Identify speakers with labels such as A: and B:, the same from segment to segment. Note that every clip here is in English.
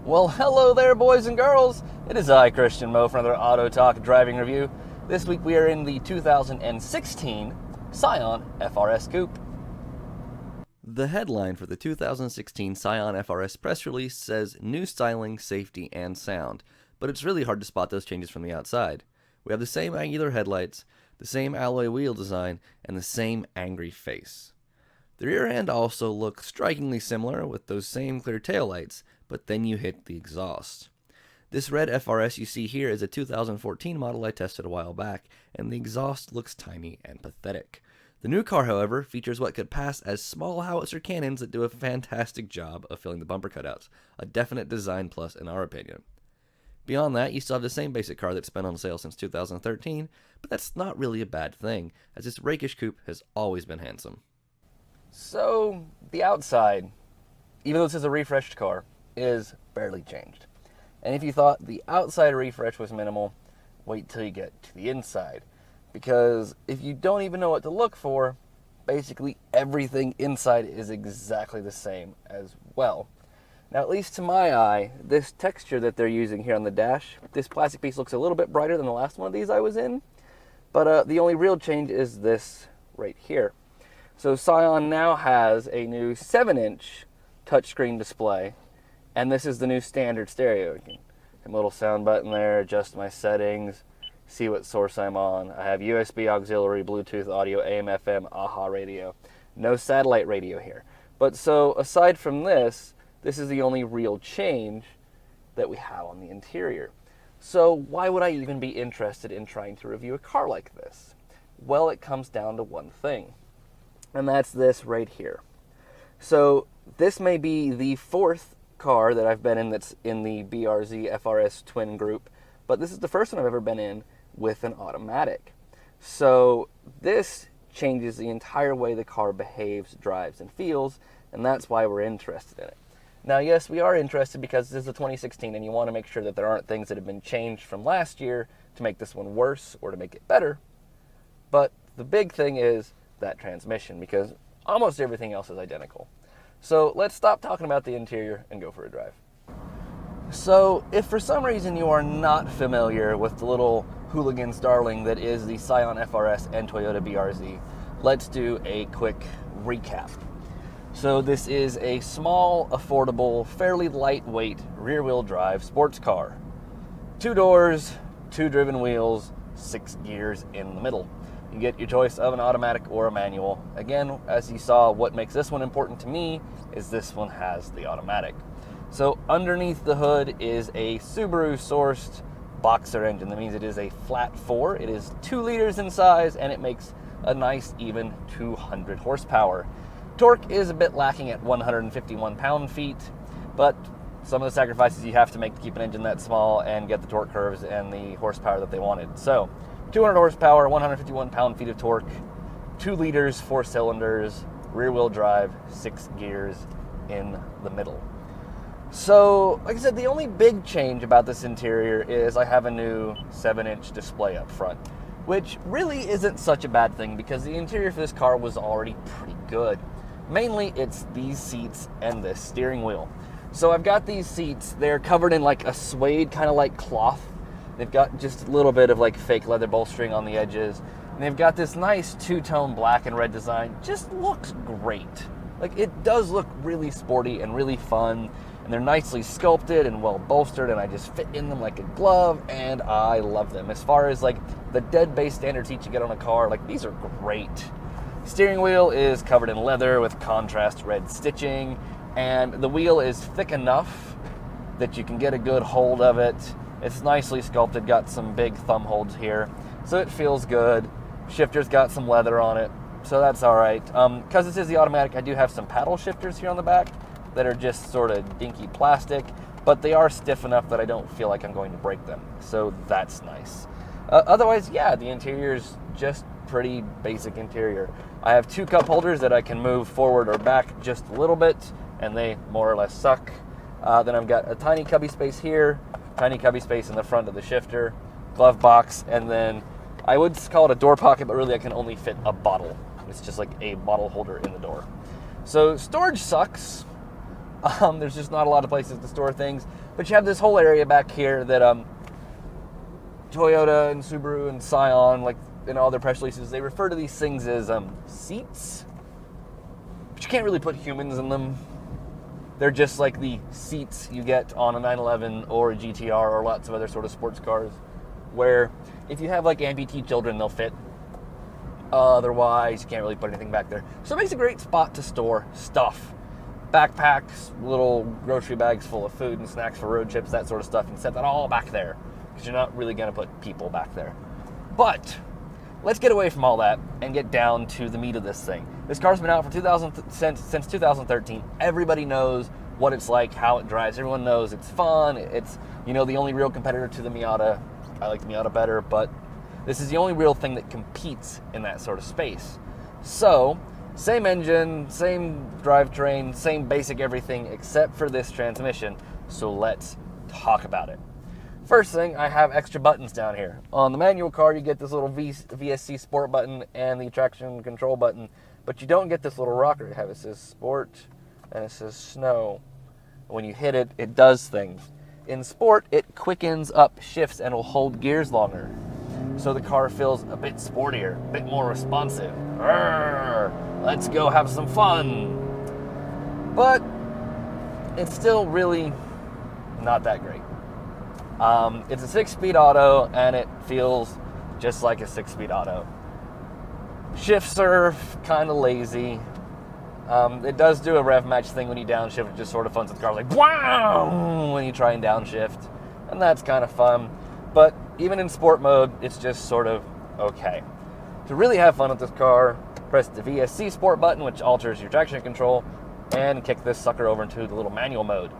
A: Well, hello there, boys and girls. It is I, Christian Mo, for another Auto Talk driving review. This week we are in the 2016 Scion FR-S Coupe. The headline for the 2016 Scion FR-S press release says new styling, safety, and sound, but it's really hard to spot those changes from the outside. We have the same angular headlights, the same alloy wheel design, and the same angry face. The rear end also looks strikingly similar with those same clear taillights, but then you hit the exhaust. This red FR-S you see here is a 2014 model I tested a while back, and the exhaust looks tiny and pathetic. The new car, however, features what could pass as small howitzer cannons that do a fantastic job of filling the bumper cutouts, a definite design plus in our opinion. Beyond that, you still have the same basic car that's been on sale since 2013, but that's not really a bad thing, as this rakish coupe has always been handsome. So, the outside, even though this is a refreshed car, is barely changed. And if you thought the outside refresh was minimal, wait till you get to the inside. Because if you don't even know what to look for, basically everything inside is exactly the same as well. Now, at least to my eye, this texture that they're using here on the dash, this plastic piece looks a little bit brighter than the last one of these I was in. But the only real change is this right here. So Scion now has a new 7-inch touchscreen display, and this is the new standard stereo. You can a little sound button there, adjust my settings, see what source I'm on. I have USB auxiliary, Bluetooth audio, AM, FM, AHA radio. No satellite radio here. But so aside from this, this is the only real change that we have on the interior. So why would I even be interested in trying to review a car like this? Well, it comes down to one thing, and that's this right here. So this may be the fourth car that I've been in that's in the BRZ FR-S twin group, but this is the first one I've ever been in with an automatic. So this changes the entire way the car behaves, drives, and feels, and that's why we're interested in it. Now, yes, we are interested because this is a 2016 and you want to make sure that there aren't things that have been changed from last year to make this one worse or to make it better. But the big thing is that transmission, because almost everything else is identical. So let's stop talking about the interior and go for a drive. So if for some reason you are not familiar with the little hooligan's darling that is the Scion FR-S and Toyota BRZ, let's do a quick recap. So this is a small, affordable, fairly lightweight rear-wheel drive sports car. 2 doors, 2 driven wheels, 6 gears in the middle. You get your choice of an automatic or a manual. Again, as you saw, what makes this one important to me is this one has the automatic. So underneath the hood is a Subaru-sourced boxer engine. That means it is a flat 4. It is 2 liters in size, and it makes a nice, even 200 horsepower. Torque is a bit lacking at 151 pound-feet, but some of the sacrifices you have to make to keep an engine that small and get the torque curves and the horsepower that they wanted. So 200 horsepower, 151 pound-feet of torque, 2 liters, 4 cylinders, rear-wheel drive, 6 gears in the middle. So, like I said, the only big change about this interior is I have a new 7-inch display up front, which really isn't such a bad thing because the interior for this car was already pretty good. Mainly, it's these seats and this steering wheel. So I've got these seats, they're covered in like a suede kind of like cloth. They've got just a little bit of like fake leather bolstering on the edges. And they've got this nice 2-tone black and red design. Just looks great. Like, it does look really sporty and really fun. And they're nicely sculpted and well bolstered, and I just fit in them like a glove, and I love them. As far as like the dead base standard seats you get on a car, like, these are great. Steering wheel is covered in leather with contrast red stitching, and the wheel is thick enough that you can get a good hold of it. It's nicely sculpted, got some big thumb holds here, so it feels good. Shifter's got some leather on it, so that's all right. Because this is the automatic, I do have some paddle shifters here on the back that are just sort of dinky plastic, but they are stiff enough that I don't feel like I'm going to break them, so that's nice. Otherwise, yeah, the interior's just pretty basic interior. I have 2 cup holders that I can move forward or back just a little bit, and they more or less suck. Then I've got a tiny cubby space here, tiny cubby space in the front of the shifter, glove box, and then I would call it a door pocket, but really I can only fit a bottle. It's just like a bottle holder in the door. So storage sucks, There's just not a lot of places to store things. But you have this whole area back here that Toyota and Subaru and Scion, like in all their press releases, they refer to these things as seats. But you can't really put humans in them. They're just like the seats you get on a 911 or a GTR or lots of other sort of sports cars, where if you have like amputee children, they'll fit. Otherwise, you can't really put anything back there. So it makes a great spot to store stuff. Backpacks, little grocery bags full of food and snacks for road trips, that sort of stuff. You can set that all back there because you're not really going to put people back there. But let's get away from all that and get down to the meat of this thing. This car's been out for since 2013. Everybody knows what it's like, how it drives. Everyone knows it's fun. It's, you know, the only real competitor to the Miata. I like the Miata better, but this is the only real thing that competes in that sort of space. So, same engine, same drivetrain, same basic everything except for this transmission. So let's talk about it. First thing, I have extra buttons down here. On the manual car, you get this little VSC Sport button and the traction control button, but you don't get this little rocker. It says Sport and it says Snow. When you hit it, it does things. In Sport, it quickens up shifts and will hold gears longer. So the car feels a bit sportier, a bit more responsive. Let's go have some fun. But it's still really not that great. It's a 6-speed auto, and it feels just like a 6-speed auto. Shifts are kind of lazy. It does do a rev match thing when you downshift, which is sort of fun. So the car's like, wow, when you try and downshift. And that's kind of fun. But even in sport mode, it's just sort of okay. To really have fun with this car, press the VSC Sport button, which alters your traction control, and kick this sucker over into the little manual mode.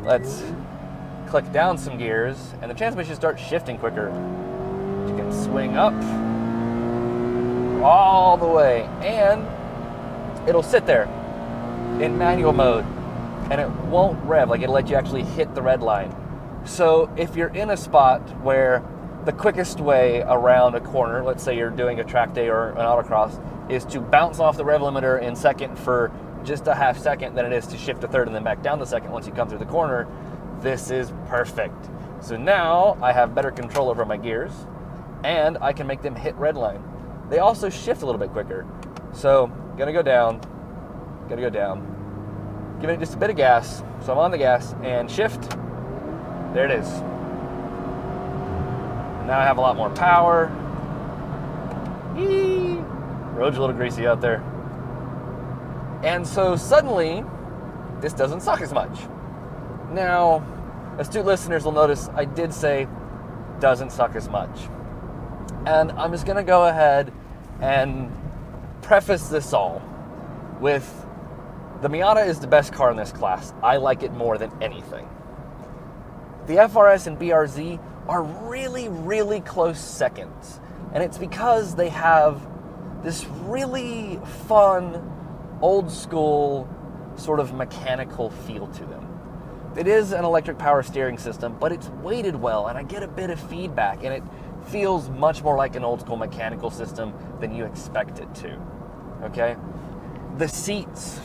A: Let's click down some gears, and the transmission starts shifting quicker. You can swing up all the way, and it'll sit there in manual mode, and it won't rev. Like, it'll let you actually hit the red line. So if you're in a spot where the quickest way around a corner, let's say you're doing a track day or an autocross, is to bounce off the rev limiter in second for just a half second than it is to shift to third and then back down to second once you come through the corner, this is perfect. So now I have better control over my gears, and I can make them hit red line. They also shift a little bit quicker. So gonna go down, giving it just a bit of gas. So I'm on the gas and shift. There it is. Now I have a lot more power. Eee! Road's a little greasy out there. And so suddenly, this doesn't suck as much. Now, astute listeners will notice I did say doesn't suck as much. And I'm just gonna go ahead and preface this all with the Miata is the best car in this class. I like it more than anything. The FR-S and BRZ are really, really close seconds. And it's because they have this really fun, old school, sort of mechanical feel to them. It is an electric power steering system, but it's weighted well, and I get a bit of feedback, and it feels much more like an old school mechanical system than you expect it to, okay? The seats,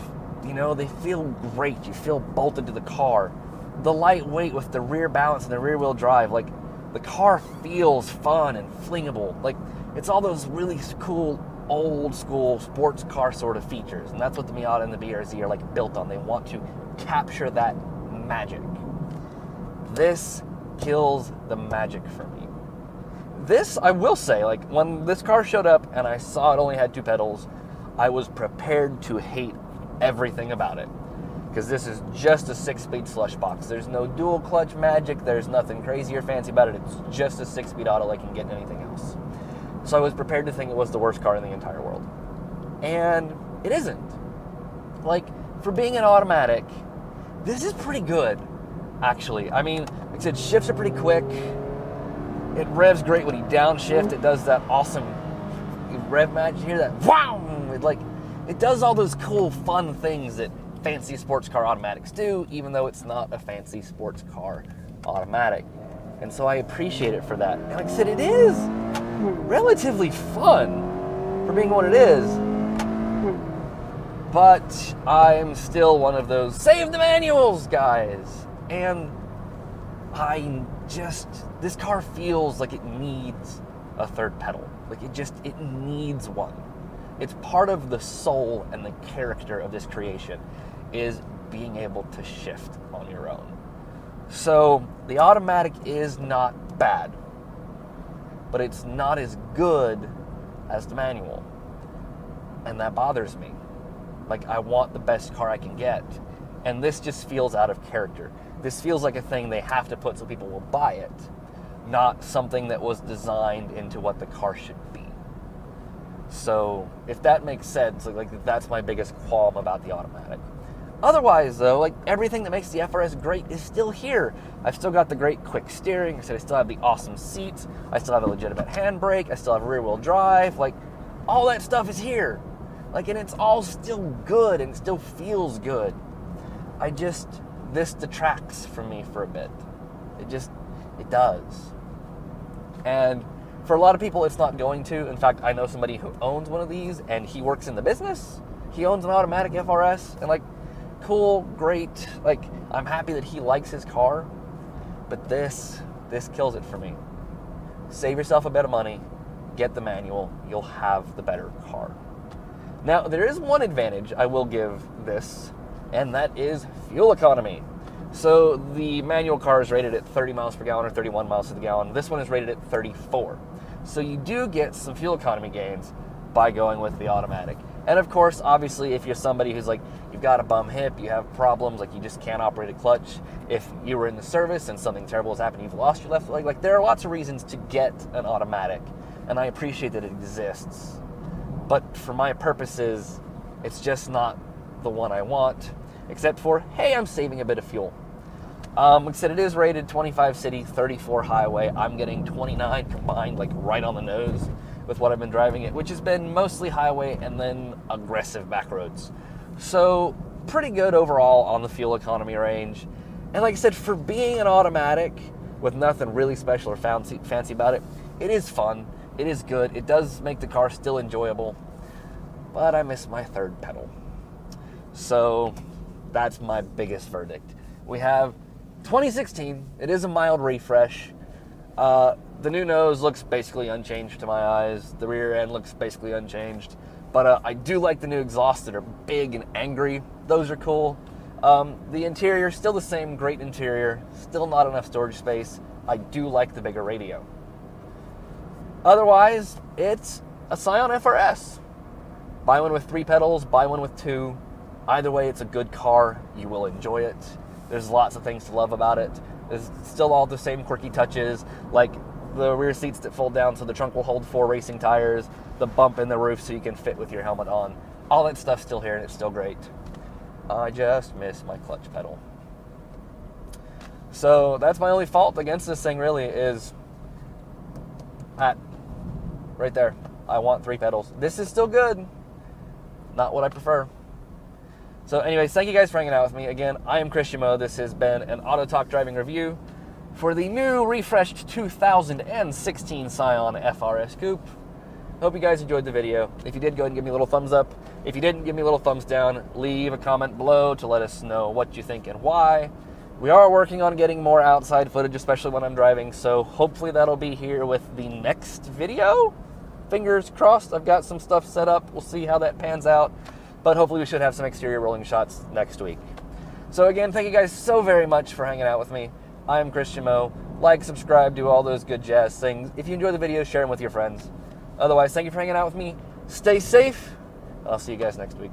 A: you know, they feel great. You feel bolted to the car. The lightweight with the rear balance and the rear wheel drive, like, the car feels fun and flingable. Like, it's all those really cool, old school sports car sort of features, and that's what the Miata and the BRZ are like built on. They want to capture that magic. This kills the magic for me. This, I will say, like, when this car showed up and I saw it only had 2 pedals, I was prepared to hate everything about it, because this is just a 6-speed slush box. There's no dual clutch magic. There's nothing crazy or fancy about it. It's just a 6-speed auto like you can get in anything else. So I was prepared to think it was the worst car in the entire world. And it isn't. Like, for being an automatic, this is pretty good, actually. I mean, like I said, shifts are pretty quick. It revs great when you downshift. It does that awesome rev match. You hear that? Wow! It does all those cool, fun things that fancy sports car automatics do, even though it's not a fancy sports car automatic. And so I appreciate it for that. And like I said, it is relatively fun for being what it is. But I'm still one of those save the manuals guys. And this car feels like it needs a third pedal. Like it needs one. It's part of the soul and the character of this creation is being able to shift on your own. So the automatic is not bad, but it's not as good as the manual. And that bothers me. Like, I want the best car I can get. And this just feels out of character. This feels like a thing they have to put so people will buy it, not something that was designed into what the car should be. So, if that makes sense, like that's my biggest qualm about the automatic. Otherwise, though, like everything that makes the FR-S great is still here. I've still got the great quick steering. I still have the awesome seats. I still have a legitimate handbrake. I still have rear-wheel drive. Like, all that stuff is here. Like, and it's all still good and still feels good. This detracts from me for a bit. It does. And for a lot of people, it's not going to. In fact, I know somebody who owns one of these, and he works in the business. He owns an automatic FR-S, and like, cool, great. Like, I'm happy that he likes his car, but this kills it for me. Save yourself a bit of money, get the manual, you'll have the better car. Now, there is one advantage I will give this, and that is fuel economy. So the manual car is rated at 30 miles per gallon or 31 miles to the gallon. This one is rated at 34. So you do get some fuel economy gains by going with the automatic. And of course, obviously, if you're somebody who's like, you've got a bum hip, you have problems, like you just can't operate a clutch, if you were in the service and something terrible has happened, you've lost your left leg, like there are lots of reasons to get an automatic, and I appreciate that it exists. But for my purposes, it's just not the one I want, except for, hey, I'm saving a bit of fuel. Like I said, it is rated 25 city, 34 highway. I'm getting 29 combined, like right on the nose with what I've been driving it, which has been mostly highway and then aggressive back roads. So pretty good overall on the fuel economy range. And like I said, for being an automatic with nothing really special or fancy about it, it is fun. It is good. It does make the car still enjoyable, but I miss my third pedal. So that's my biggest verdict. We have 2016. It is a mild refresh. The new nose looks basically unchanged to my eyes. The rear end looks basically unchanged. But I do like the new exhausts that are big and angry. Those are cool. The interior, still the same, great interior. Still not enough storage space. I do like the bigger radio. Otherwise, it's a Scion FR-S. Buy one with 3 pedals, buy one with 2. Either way, it's a good car. You will enjoy it. There's lots of things to love about it. There's still all the same quirky touches, like the rear seats that fold down so the trunk will hold 4 racing tires, the bump in the roof so you can fit with your helmet on. All that stuff's still here and it's still great. I just miss my clutch pedal. So that's my only fault against this thing really is that right there. I want 3 pedals. This is still good. Not what I prefer. So anyways, thank you guys for hanging out with me. Again, I am Christian Mo. This has been an AutoTalk driving review for the new refreshed 2016 Scion FR-S Coupe. Hope you guys enjoyed the video. If you did, go ahead and give me a little thumbs up. If you didn't, give me a little thumbs down. Leave a comment below to let us know what you think and why. We are working on getting more outside footage, especially when I'm driving, so hopefully that'll be here with the next video. Fingers crossed. I've got some stuff set up. We'll see how that pans out. But hopefully we should have some exterior rolling shots next week. So again, thank you guys so very much for hanging out with me. I'm Christian Mo. Like, subscribe, do all those good jazz things. If you enjoy the video, share them with your friends. Otherwise, thank you for hanging out with me. Stay safe. I'll see you guys next week.